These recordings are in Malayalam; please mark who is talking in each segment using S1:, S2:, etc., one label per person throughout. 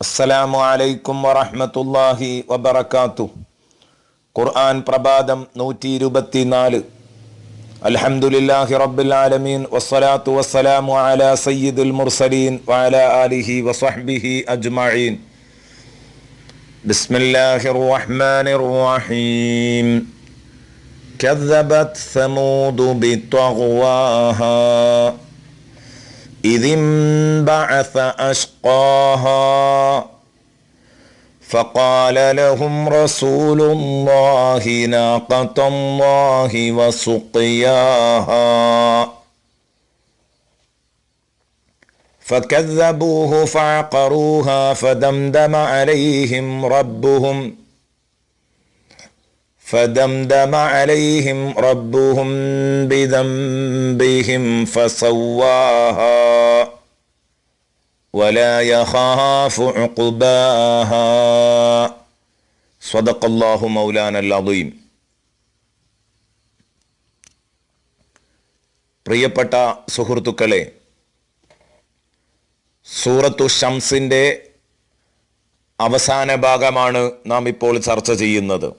S1: അസ്സലാമു അലൈക്കും വറഹ്മത്തുള്ളാഹി വബറകാതുഹു. ഖുർആൻ പ്രഭാതം 124. അൽഹംദുലില്ലാഹി റബ്ബിൽ ആലമീൻ വസ്സലാത്തു വസ്സലാമു അലാ സയ്യിദുൽ മുർസലീൻ വഅലാ ആലിഹി വസഹ്ബിഹി അജ്മഈൻ. ബിസ്മില്ലാഹിർ റഹ്മാനിർ റഹീം. കദ്ദബത് സമൂദു ബിത്വഗ്വാഹാ إذ انبعث أشقاها فقال لهم رسول الله ناقة الله وسقياها فكذبوه فعقروها فدمدم عليهم ربهم بذنبهم فسواها ولا يخاف عقباها صدق الله مولانا العظيم. പ്രിയപ്പെട്ട സുഹൃത്തുക്കളെ, സൂറത്തു ഷംസിന്റെ അവസാന ഭാഗമാണ് നാം ഇപ്പോൾ ചർച്ച ചെയ്യുന്നത്.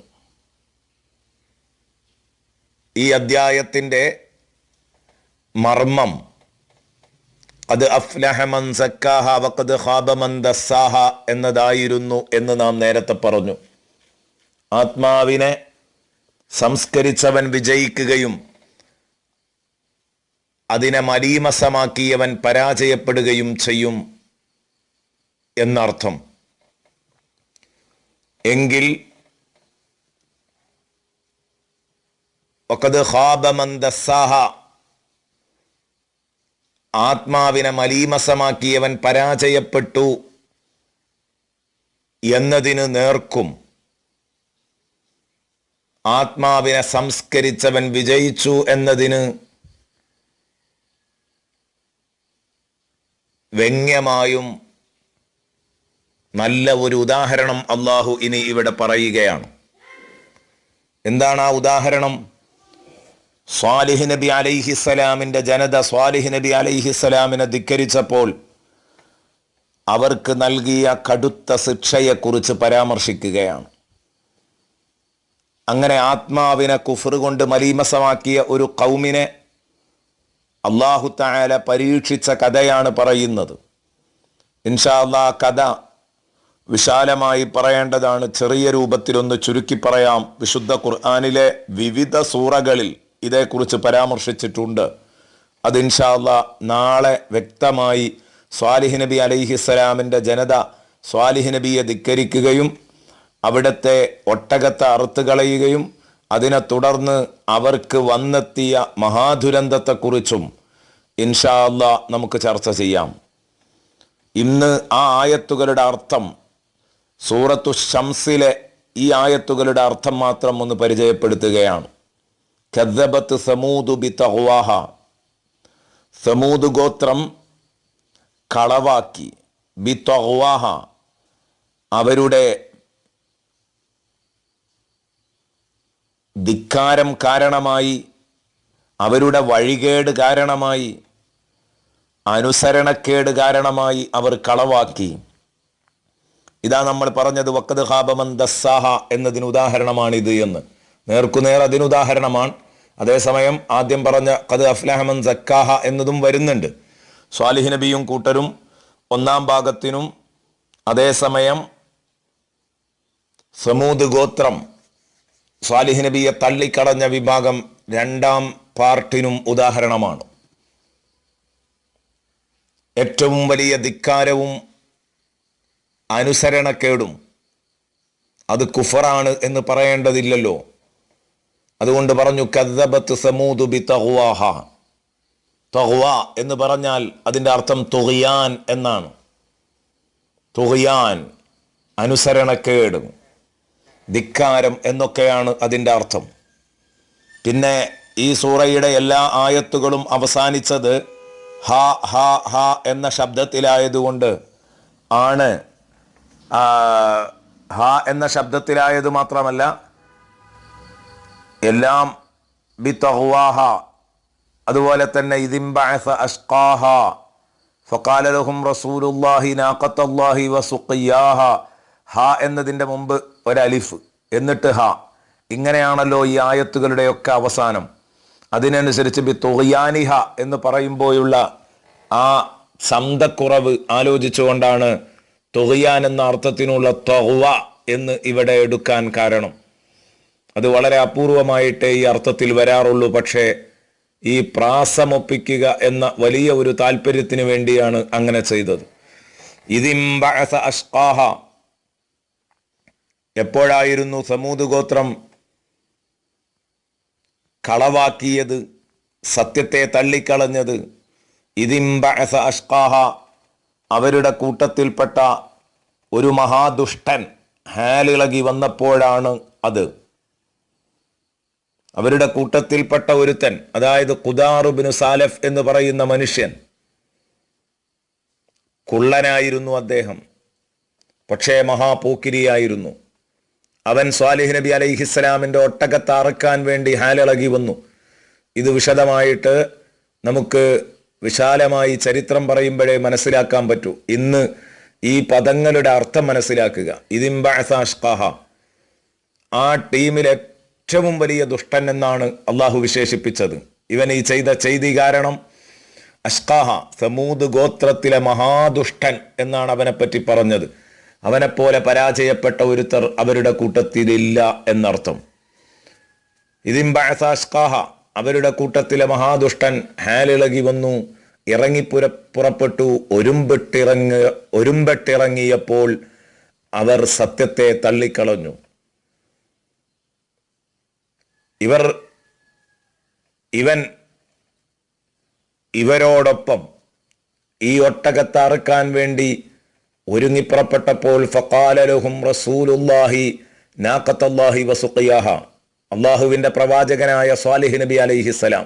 S1: ഈ അദ്ധ്യായത്തിൻ്റെ മർമ്മം അത് അഫ്ലഹ മൻ സക്കാഹ വഖദ് ഖാബ മൻ ദസ്സാഹ എന്നതായിരുന്നു എന്ന് നാം നേരത്തെ പറഞ്ഞു. ആത്മാവിനെ സംസ്കരിച്ചവൻ വിജയിക്കുകയും അതിനെ മലീമസമാക്കിയവൻ പരാജയപ്പെടുകയും ചെയ്യും എന്നർത്ഥം. എങ്കിൽ വഖദ് ഖാബ മൻ ദസ്സാഹ, ആത്മാവിനെ മലീമസമാക്കിയവൻ പരാജയപ്പെട്ടു എന്നതിന് നേർക്കും ആത്മാവിനെ സംസ്കരിച്ചവൻ വിജയിച്ചു എന്നതിന് വ്യംഗ്യമായും നല്ല ഒരു ഉദാഹരണം അള്ളാഹു ഇനി ഇവിടെ പറയുകയാണ്. എന്താണ് ആ ഉദാഹരണം? സ്വാലിഹ് നബി അലൈഹിസ്സലാമിൻ്റെ ജനത സ്വാലിഹ് നബി അലൈഹിസ്സലാമിനെ ധിക്കരിച്ചപ്പോൾ അവർക്ക് നൽകിയ കടുത്ത ശിക്ഷയെക്കുറിച്ച് പരാമർശിക്കുകയാണ്. അങ്ങനെ ആത്മാവിനെ കുഫ്ർ കൊണ്ട് മലീമസമാക്കിയ ഒരു ഖൗമിനെ അല്ലാഹു തആല പരീക്ഷിച്ച കഥയാണ് പറയുന്നത്. ഇൻഷാ അല്ലാഹ് കഥ വിശാലമായി പറയേണ്ടതാണ്. ചെറിയ രൂപത്തിലൊന്ന് ചുരുക്കി പറയാം. വിശുദ്ധ ഖുർആനിലെ വിവിധ സൂറകളിൽ ഇതേക്കുറിച്ച് പരാമർശിച്ചിട്ടുണ്ട്. അത് ഇൻഷാ അല്ലാഹ് നാളെ വ്യക്തമായി സ്വാലിഹ് നബി അലൈഹിസ്സലാമിൻ്റെ ജനത സ്വാലിഹ് നബിയെ ധിക്കരിക്കുകയും അവിടുത്തെ ഒട്ടകത്തെ അറുത്ത് കളയുകയും അതിനെ തുടർന്ന് അവർക്ക് വന്നെത്തിയ മഹാദുരന്തത്തെക്കുറിച്ചും ഇൻഷാ അല്ലാഹ് നമുക്ക് ചർച്ച ചെയ്യാം. ഇന്ന് ആ ആയത്തുകളുടെ അർത്ഥം, സൂറത്തു ഷംസിലെ ഈ ആയത്തുകളുടെ അർത്ഥം മാത്രം ഒന്ന് പരിചയപ്പെടുത്തുകയാണ്. കദ്ദബത്ത് സമൂദു ബിതഗ്വാഹ, സമൂദ് ഗോത്രം കളവാക്കി, ബിതഗ്വാഹ അവരുടെ ധിക്കാരം കാരണമായി, അവരുടെ വഴികേട് കാരണമായി, അനുസരണക്കേട് കാരണമായി അവർ കളവാക്കി. ഇതാ നമ്മൾ പറഞ്ഞത് വഖദ് ഖാബ മൻ ദസ്സാഹ എന്നതിന് ഉദാഹരണമാണിത് എന്ന്. നേർക്കുനേർ അതിനുദാഹരണമാണ്. അതേസമയം ആദ്യം പറഞ്ഞ ഖദ് അഫ്ലഹ മൻ സക്കാഹ എന്നതും വരുന്നുണ്ട്. സ്വാലിഹ് നബിയും കൂട്ടരും ഒന്നാം ഭാഗത്തിനും അതേസമയം സമൂദ് ഗോത്രം സ്വാലിഹ് നബിയെ തള്ളിക്കളഞ്ഞ വിഭാഗം രണ്ടാം പാർട്ടിനും ഉദാഹരണമാണ്. ഏറ്റവും വലിയ ധിക്കാരവും അനുസരണക്കേടും അത് കുഫറാണ് എന്ന് പറയേണ്ടതില്ലല്ലോ. അതുകൊണ്ട് പറഞ്ഞു കദ്ദബത്ത് സമൂദു ബിതഗ്വാഹ. തഗ്വ എന്ന് പറഞ്ഞാൽ അതിൻ്റെ അർത്ഥം തുഗ്യാൻ എന്നാണ്. തുഗ്യാൻ, അനുസരണക്കേട്, ധിക്കാരം എന്നൊക്കെയാണ് അതിൻ്റെ അർത്ഥം. പിന്നെ ഈ സൂറയുടെ എല്ലാ ആയത്തുകളും അവസാനിച്ചത് ഹ ഹ ഹ എന്ന ശബ്ദത്തിലായതുകൊണ്ട് ആണ്. ഹ എന്ന ശബ്ദത്തിലായത് മാത്രമല്ല, എല്ലാം ബിതഗ്വാഹ, അതുപോലെ തന്നെ ഇതിംബഅസ അഷ്ഖാഹ ഫഖാല ലഹും റസൂലുള്ളാഹി നാഖത്തല്ലാഹി വസുഖിയാഹ. ഹ എന്നതിൻ്റെ മുമ്പ് ഒരലിഫ്, എന്നിട്ട് ഹ. ഇങ്ങനെയാണല്ലോ ഈ ആയത്തുകളുടെയൊക്കെ അവസാനം. അതിനനുസരിച്ച് ബി തുഗ്യാനിഹ എന്ന് പറയുമ്പോഴുള്ള ആ ശബ്ദക്കുറവ് ആലോചിച്ചുകൊണ്ടാണ് തുഗ്യാൻ എന്ന അർത്ഥത്തിനുള്ള തഗ്വ എന്ന് ഇവിടെ എടുക്കാൻ കാരണം. അത് വളരെ അപൂർവമായിട്ടേ ഈ അർത്ഥത്തിൽ വരാറുള്ളൂ. പക്ഷേ ഈ പ്രാസമൊപ്പിക്കുക എന്ന വലിയ ഒരു താല്പര്യത്തിന് വേണ്ടിയാണ് അങ്ങനെ ചെയ്തത്. ഇതിംബഅസ അഷ്ഖാഹ, എപ്പോഴായിരുന്നു സമൂദ് ഗോത്രം കളവാക്കിയത്, സത്യത്തെ തള്ളിക്കളഞ്ഞത്? ഇതിംബഅസ അഷ്ഖാഹ, അവരുടെ കൂട്ടത്തിൽപ്പെട്ട ഒരു മഹാദുഷ്ടൻ ഹാലിളകി വന്നപ്പോഴാണ് അത്. അവരുടെ കൂട്ടത്തിൽപ്പെട്ട ഒരുത്തൻ, അതായത് ഖുദാർ ഇബ്നു സാലഫ് എന്ന് പറയുന്ന മനുഷ്യൻ, കുള്ളനായിരുന്നു അദ്ദേഹം, പക്ഷേ മഹാപോക്കിരിയായിരുന്നു. അവൻ സ്വാലിഹ് നബി അലൈഹിസ്സലാമിൻ്റെ ഒട്ടകത്തെ അറക്കാൻ വേണ്ടി ഹാലിളകി വന്നു. ഇത് വിശദമായിട്ട് നമുക്ക് വിശാലമായി ചരിത്രം പറയുമ്പോഴേ മനസ്സിലാക്കാൻ പറ്റൂ. ഇന്ന് ഈ പദങ്ങളുടെ അർത്ഥം മനസ്സിലാക്കുക. ഇതിംബഅസ അഷ്ഖാഹ, ആ ടീമിലെ ഏറ്റവും വലിയ ദുഷ്ടൻ എന്നാണ് അള്ളാഹു വിശേഷിപ്പിച്ചത്. ഇവൻ ഈ ചെയ്ത ചെയ്തി കാരണം അഷ്ഖാഹ, സമൂദ് ഗോത്രത്തിലെ മഹാദുഷ്ടൻ എന്നാണ് അവനെപ്പറ്റി പറഞ്ഞത്. അവനെപ്പോലെ പരാജയപ്പെട്ട ഒരുത്തർ അവരുടെ കൂട്ടത്തിലില്ല എന്നർത്ഥം. ഇതിംബഅസ അഷ്ഖാഹ, അവരുടെ കൂട്ടത്തിലെ മഹാദുഷ്ടൻ ഹാലിളകി വന്നു, പുറപ്പെട്ടു. ഒരുമ്പെട്ടിറങ്ങിയപ്പോൾ അവർ സത്യത്തെ തള്ളിക്കളഞ്ഞു. ഇവരോടൊപ്പം ഈ ഒട്ടകത്തെ അറുക്കാൻ വേണ്ടി ഒരുങ്ങിപ്പുറപ്പെട്ടപ്പോൾ ഫഖാല ലഹും റസൂലുള്ളാഹി നാഖത്തല്ലാഹി വസുഖിയാഹ, അള്ളാഹുവിൻ്റെ പ്രവാചകനായ സ്വാലിഹ് നബി അലൈഹിസ്സലാം.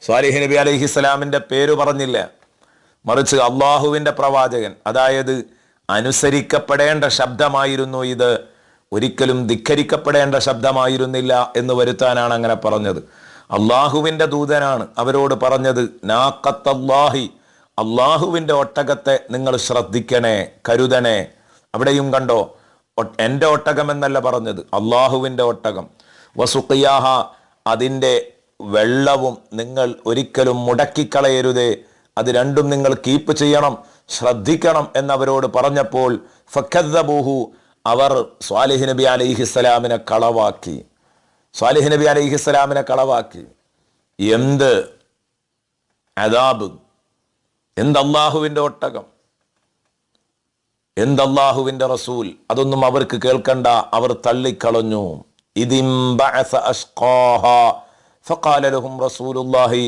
S1: സ്വാലിഹ് നബി അലൈഹിസ്സലാമിൻ്റെ പേര് പറഞ്ഞില്ല, മറിച്ച് അള്ളാഹുവിൻ്റെ പ്രവാചകൻ, അതായത് അനുസരിക്കപ്പെടേണ്ട ശബ്ദമായിരുന്നു ഇത്, ഒരിക്കലും ധിക്കരിക്കപ്പെടേണ്ട ശബ്ദമായിരുന്നില്ല എന്ന് വരുത്താനാണ് അങ്ങനെ പറഞ്ഞത്. അള്ളാഹുവിൻ്റെ ദൂതനാണ് അവരോട് പറഞ്ഞത്, നാഖത്തല്ലാഹി, അള്ളാഹുവിൻ്റെ ഒട്ടകത്തെ നിങ്ങൾ ശ്രദ്ധിക്കണേ, കരുതണേ. അവിടെയും കണ്ടോ, എൻ്റെ ഒട്ടകം എന്നല്ല പറഞ്ഞത്, അള്ളാഹുവിൻ്റെ ഒട്ടകം. വസുഖിയാഹ, അതിൻ്റെ വെള്ളവും നിങ്ങൾ ഒരിക്കലും മുടക്കിക്കളയരുതേ, അത് രണ്ടും നിങ്ങൾ കീപ്പ് ചെയ്യണം, ശ്രദ്ധിക്കണം എന്നവരോട് പറഞ്ഞപ്പോൾ ഫക്കദ്ദബൂഹു, അവർ സ്വാലിഹ് നബി അലൈഹിസ്സലാമിനെ കളവാക്കി. സ്വാലിഹ് നബി അലൈഹിസ്സലാമിനെ കളവാക്കി. എന്ത് അദാബ്, എന്ത് അള്ളാഹുവിൻ്റെ ഒട്ടകം, എന്ത് അള്ളാഹുവിൻ്റെ റസൂൽ, അതൊന്നും അവർക്ക് കേൾക്കണ്ട, അവർ തള്ളിക്കളഞ്ഞു. ഇതിംബഅസ അഷ്ഖാഹ ഫഖാല ലഹും റസൂലുള്ളാഹി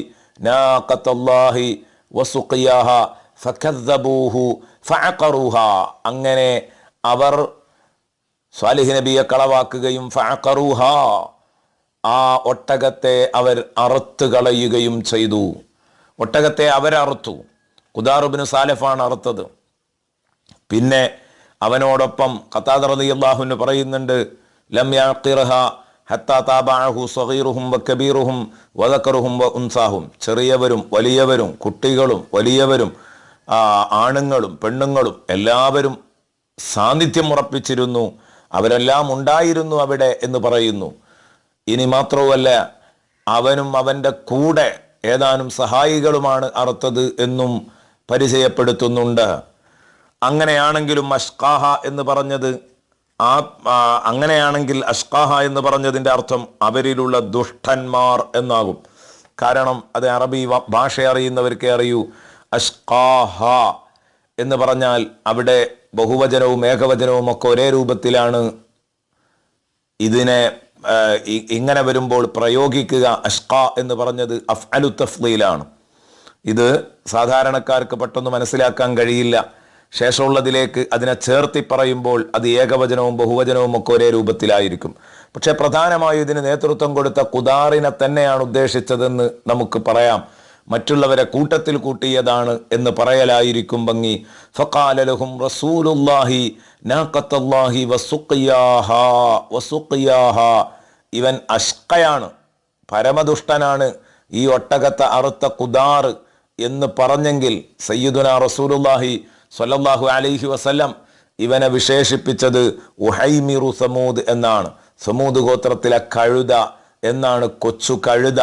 S1: നാഖത്തല്ലാഹി വസുഖിയാഹ ഫകദ്ദബൂഹു ഫഅഖറൂഹ, അങ്ങനെ അവർ സ്വാലിഹ് നബിയെ കളവാക്കുകയും ഫഅഖറൂഹ, ആ ഒട്ടകത്തെ അവർ അറുത്ത് കളയുകയും ചെയ്തു. ഒട്ടകത്തെ അവരറുത്തു. ഖുദാർ ഇബ്നു സാലഫാണ് അറുത്തത്. പിന്നെ അവനോടൊപ്പം ഖതാദ റളിയല്ലാഹു അൻഹു പറയുന്നുണ്ട്, ലം യഖിർഹ ഹത്താ താബഅഹു സഗീറുഹും വകബീറുഹും വദക്കറുഹും വഉൻസാഹും, ചെറിയവരും വലിയവരും കുട്ടികളും വലിയവരും ആണുങ്ങളും പെണ്ണുങ്ങളും എല്ലാവരും സാന്നിധ്യം ഉറപ്പിച്ചിരുന്നു, അവരെല്ലാം ഉണ്ടായിരുന്നു അവിടെ എന്ന് പറയുന്നു. ഇനി മാത്രവുമല്ല, അവനും അവൻ്റെ കൂടെ ഏതാനും സഹായികളുമാണ് അറുത്തത് എന്നും പരിചയപ്പെടുത്തുന്നുണ്ട്. അങ്ങനെയാണെങ്കിലും അഷ്ഖാഹ എന്ന് പറഞ്ഞത് അങ്ങനെയാണെങ്കിൽ അഷ്ഖാഹ എന്ന് പറഞ്ഞതിൻ്റെ അർത്ഥം അവരിലുള്ള ദുഷ്ടന്മാർ എന്നാകും. കാരണം അത് അറബി ഭാഷ അറിയുന്നവർക്കേ അറിയൂ. അഷ്ഖാഹ എന്ന് പറഞ്ഞാൽ അവിടെ ബഹുവചനവും ഏകവചനവും ഒക്കെ ഒരേ രൂപത്തിലാണ് ഇതിനെ ഇങ്ങനെ വരുമ്പോൾ പ്രയോഗിക്കുക. അഷ്ഖ എന്ന് പറഞ്ഞത് അഫ്അലു തഫ്ളീലാണ്. ഇത് സാധാരണക്കാർക്ക് പെട്ടെന്ന് മനസ്സിലാക്കാൻ കഴിയില്ല. ശേഷമുള്ളതിലേക്ക് അതിനെ ചേർത്തി പറയുമ്പോൾ അത് ഏകവചനവും ബഹുവചനവും ഒക്കെ ഒരേ രൂപത്തിലായിരിക്കും. പക്ഷെ പ്രധാനമായും ഇതിന് നേതൃത്വം കൊടുത്ത ഖുദാറിനെ തന്നെയാണ് ഉദ്ദേശിച്ചതെന്ന് നമുക്ക് പറയാം. മറ്റുള്ളവരെ കൂട്ടത്തിൽ കൂട്ടിയതാണ് എന്ന് പറയലായിരിക്കും ഭംഗി. ഫഖാല ലഹും റസൂലുള്ളാഹി നാഖത്തല്ലാഹി വസുഖിയാഹ, ഇവൻ അഷ്ഖയാണ്, പരമദുഷ്ടനാണ്. ഈ ഒട്ടകത്തെ അറുത്ത ഖുദാർ എന്ന് പറഞ്ഞെങ്കിൽ സയ്യിദുനാ റസൂലുള്ളാഹി സ്വല്ലല്ലാഹു അലൈഹി വസല്ലം ഇവനെ വിശേഷിപ്പിച്ചത് ഉഹൈമിറു സമൂദ് എന്നാണ്. സമൂദ് ഗോത്രത്തിലെ കഴുത എന്നാണ്, കൊച്ചു കഴുത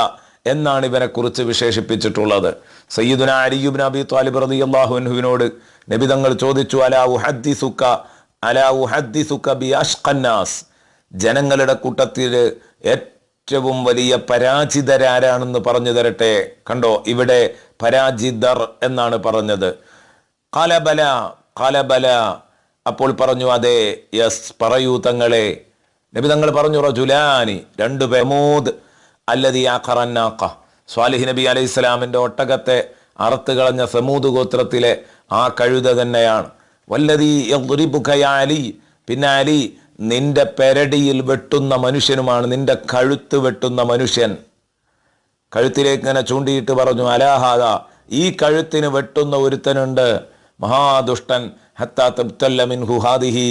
S1: എന്നാണ് ഇവനെ കുറിച്ച് വിശേഷിപ്പിച്ചിട്ടുള്ളത്. സയ്യിദുനാ അലി ഇബ്നു അബീ ത്വാലിബ് റളിയല്ലാഹു അൻഹുവിനോട് നബി തങ്ങൾ ചോദിച്ചു, അലാ ഉഹദ്ദിസുക ബി അഷ്ഖന്നാസ്, ജനങ്ങളുടെ കൂട്ടത്തിൽ ഏറ്റവും വലിയ പരാജിതരാരാണെന്ന് പറഞ്ഞു തരട്ടെ. കണ്ടോ, ഇവിടെ പരാജിതർ എന്നാണ് പറഞ്ഞത്. ഖാല ബല, അപ്പോൾ പറഞ്ഞു അതെ, യെസ് പറയൂ തങ്ങളെ. നബി തങ്ങൾ പറഞ്ഞു, റജുലാനി, രണ്ടു സമൂദ് അല്ലദീ അഖറന്നാഖ, സ്വാലിഹ് നബി അലൈഹി സ്വലാമിന്റെ ഒട്ടകത്തെ അറുത്ത് കളഞ്ഞ സമൂദ് ഗോത്രത്തിലെ ആ കഴുത തന്നെയാണ്. വല്ലദീ യദ്രിബുക യാ അലി, പിന്നെ അലി നിന്റെ പെരടിയിൽ വെട്ടുന്ന മനുഷ്യനുമാണ്, നിന്റെ കഴുത്ത് വെട്ടുന്ന മനുഷ്യൻ. കഴുത്തിലേക്ക് ഇങ്ങനെ ചൂണ്ടിയിട്ട് പറഞ്ഞു, അലാഹാദ, ഈ കഴുത്തിന് വെട്ടുന്ന ഒരുത്തനുണ്ട്, മഹാദുഷ്ടൻ, ഹത്താ തബ്തല്ല മിൻഹു ഹാദിഹി,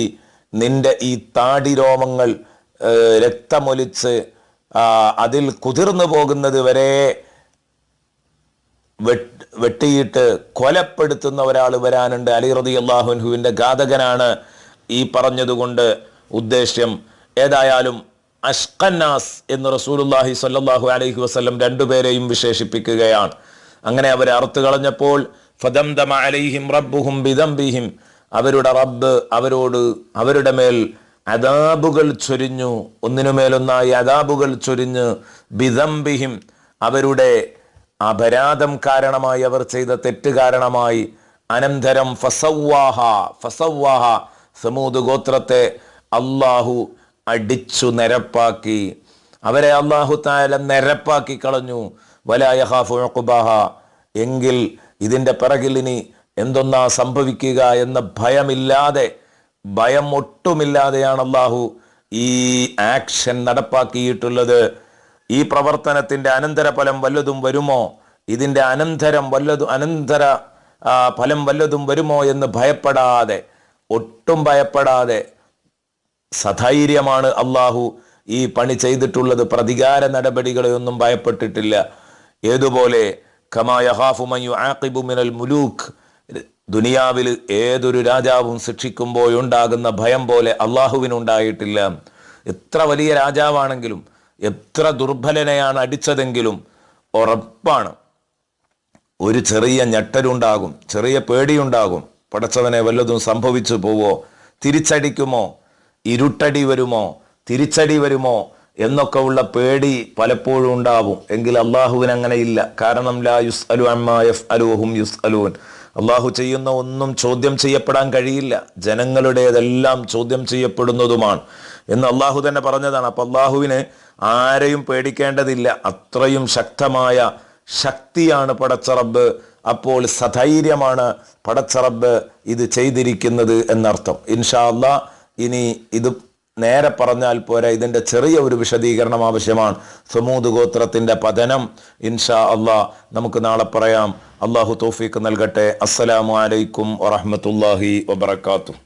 S1: നിന്റെ ഈ താടി രോമങ്ങൾ രക്തമൊലിച്ച് അതിൽ കുതിർന്നു പോകുന്നത് വരെ വെട്ടിയിട്ട് കൊലപ്പെടുത്തുന്ന ഒരാൾ വരാനുണ്ട്. അലി റളിയല്ലാഹു അൻഹുവിന്റെ ഘാതകനാണ് ഈ പറഞ്ഞതുകൊണ്ട് ഉദ്ദേശ്യം. ഏതായാലും അഷ്ഖന്നാസ് എന്ന് റസൂലുള്ളാഹി സ്വല്ലല്ലാഹു അലൈഹി വസല്ലം രണ്ടുപേരെയും വിശേഷിപ്പിക്കുകയാണ്. അങ്ങനെ അവരെ അറുത്തു കളഞ്ഞപ്പോൾ ഫദംദമ അലൈഹിം റബ്ബുഹും ബിദംബിഹിം, അവരുടെ റബ്ബ് അവരുടെ മേൽ അദാബുകൾ ചൊരിഞ്ഞു, ഒന്നിനുമേലൊന്നായി അദാബുകൾ ചൊരിഞ്ഞ്, ബിദംബിഹിം അവരുടെ അപരാധം കാരണമായി, അവർ ചെയ്ത തെറ്റ് കാരണമായി. അനന്തരം ഫസവ്വാഹ സമൂദ് ഗോത്രത്തെ അള്ളാഹു അടിച്ചു നിരപ്പാക്കി, അവരെ അള്ളാഹു തആല നിരപ്പാക്കി കളഞ്ഞു. വലാ യഖാഫു ഉഖ്ബാഹ, എങ്കിൽ ഇതിൻ്റെ പിറകിൽ ഇനി എന്തൊന്നാ സംഭവിക്കുക എന്ന ഭയം ഒട്ടുമില്ലാതെയാണ് അള്ളാഹു ഈ ആക്ഷൻ നടപ്പാക്കിയിട്ടുള്ളത്. ഈ പ്രവർത്തനത്തിൻ്റെ അനന്തരഫലം വല്ലതും വരുമോ, ഇതിൻ്റെ അനന്തര ഫലം വല്ലതും വരുമോ എന്ന് ഒട്ടും ഭയപ്പെടാതെ സധൈര്യമാണ് അള്ളാഹു ഈ പണി ചെയ്തിട്ടുള്ളത്. പ്രതികാര നടപടികളെയൊന്നും ഭയപ്പെട്ടിട്ടില്ല. ഏതുപോലെ കമാ യഖാഫു മൻ യുആഖിബു മിനൽ മുലൂക്ക്, ദുനിയാവിൽ ഏതൊരു രാജാവും ശിക്ഷിക്കുമ്പോഴുണ്ടാകുന്ന ഭയം പോലെ അള്ളാഹുവിനുണ്ടായിട്ടില്ല. എത്ര വലിയ രാജാവാണെങ്കിലും, എത്ര ദുർബലനെയാണ് അടിച്ചതെങ്കിലും ഉറപ്പാണ് ഒരു ചെറിയ ഞെട്ടലുണ്ടാകും, ചെറിയ പേടിയുണ്ടാകും. പടച്ചവനെ വല്ലതും സംഭവിച്ചു പോവോ, തിരിച്ചടിക്കുമോ, ഇരുട്ടടി വരുമോ, തിരിച്ചടി വരുമോ എന്നൊക്കെ ഉള്ള പേടി പലപ്പോഴും ഉണ്ടാവും. എങ്കിൽ അള്ളാഹുവിന് അങ്ങനെയില്ല. കാരണം ലാ യുസ്അലു അമ്മാ യഫ്അലു വഹും യുസ്അലൂൻ, അള്ളാഹു ചെയ്യുന്ന ഒന്നും ചോദ്യം ചെയ്യപ്പെടാൻ കഴിയില്ല. ജനങ്ങളുടേതെല്ലാം ചോദ്യം ചെയ്യപ്പെടുന്നതുമാണ് എന്ന് അള്ളാഹു തന്നെ പറഞ്ഞതാണ്. അപ്പം അള്ളാഹുവിന് ആരെയും പേടിക്കേണ്ടതില്ല. അത്രയും ശക്തമായ ശക്തിയാണ് പടച്ചറബ്. അപ്പോൾ സധൈര്യമാണ് പടച്ചറബ് ഇത് ചെയ്തിരിക്കുന്നത് എന്നർത്ഥം. ഇൻഷാ അള്ളാഹ് ഇനി ഇത് നേരെ പറഞ്ഞാൽ പോരാ, ഇതിൻ്റെ ചെറിയ ഒരു വിശദീകരണം ആവശ്യമാണ്. സമൂദ് ഗോത്രത്തിൻ്റെ പതനം ഇൻഷാ അള്ളാഹ് നമുക്ക് നാളെ പറയാം. അള്ളാഹു തൗഫീഖ് നൽകട്ടെ. അസ്സലാമു അലൈക്കും വറഹ്മത്തുള്ളാഹി വബറകാതുഹു.